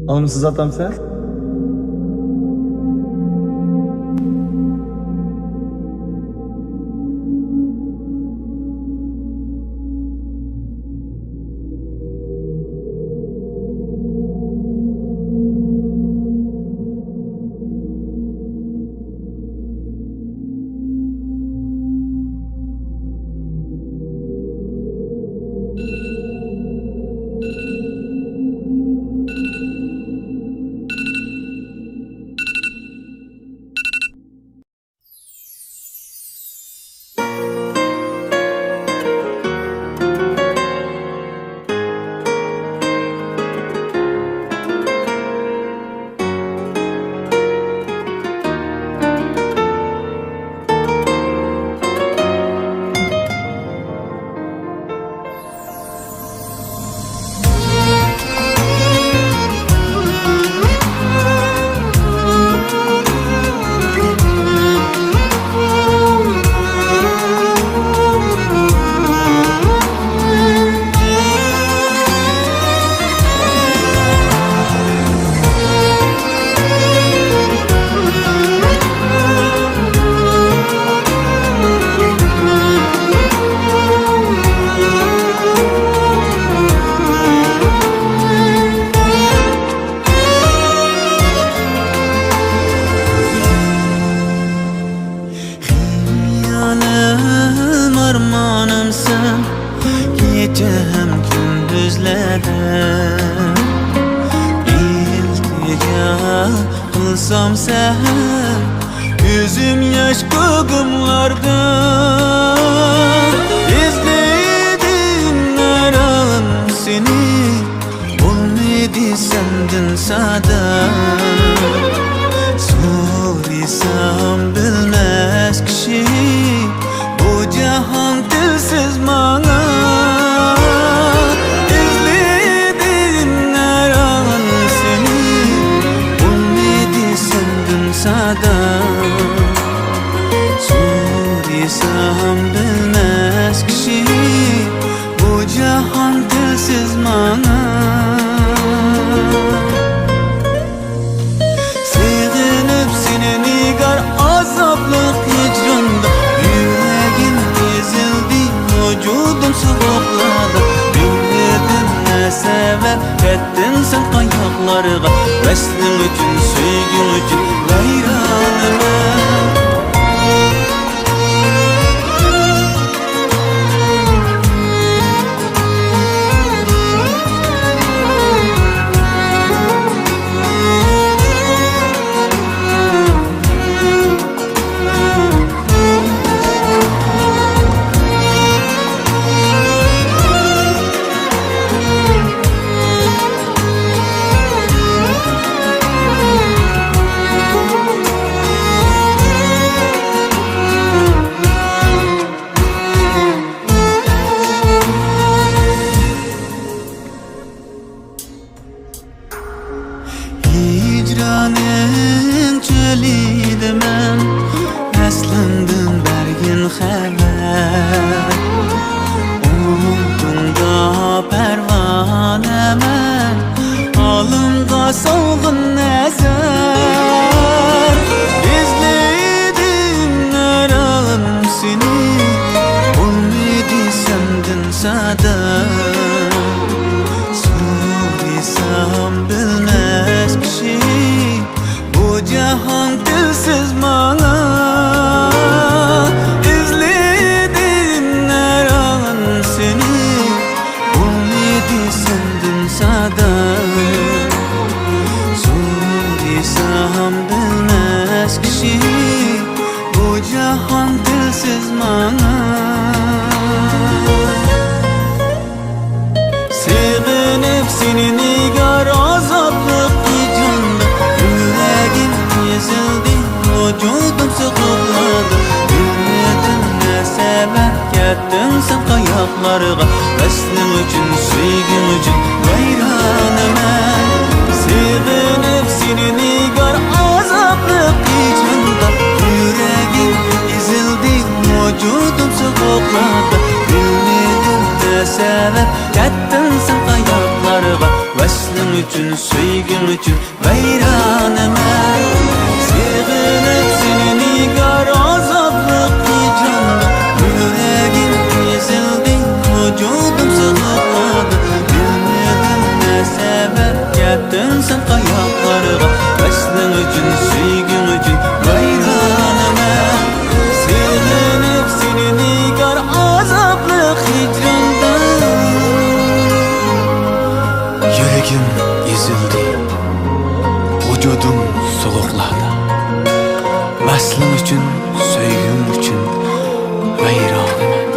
Alımsız atam sen? Gecem gündüzlere İltica kılsam sen Yüzüm yaş kıgımlarda İzledim her an seni Olmadı sendin sada Soruysam bilmez kişi Bu cahan dilsiz bana İzledim her an seni Olmadı sendin sada Soruysam bilmez kişi Bu cahan dilsiz bana Sevinip seni nigar azaplık hicranda Yüreğim ezildi vücudum soğukladı Bilmedin ne sever ettin sen ayaklarıma Veslin üçün söygün üçün gayranıma Hicranın çölüydüm ben Eslendim bergin haber Umudumda pervanemen Alımda solgun nezer İzledim her an seni Olmadı sendin sada Soruysam bilmez kişi Bu cahan dilsiz bana İzledim her an seni Olmadı sendin sada Soruysam bilmez kişi Bu cahan dilsiz bana Sevinip seni nigar azaplık hicranda Yüreğim ezildi vücudum soğukladı Bilmedin ne sever kettin sen ayaklarıma Veslin üçün söygün üçün gayranıma Sevinip seni nigar azaplık hicranda Yüreğim ezildi vücudum soğukladı Bilmedin ne sever kettin sen ayaklarıma Veslin üçün, söygün üçün vayronaman. Sığınıp seni nigar azaplık hicranda, yüreğim ezildi, vücudum sığıkladı. Bilmedim ne sebep geldin sen ayaklarga, vaslın üçün, söygün üçün vayronaman. Sığınıp seni nigar azaplık hicranda, yüreğim ezildi, vücudum soğukladı. Vaslın üçün, söygün üçün vayronaman.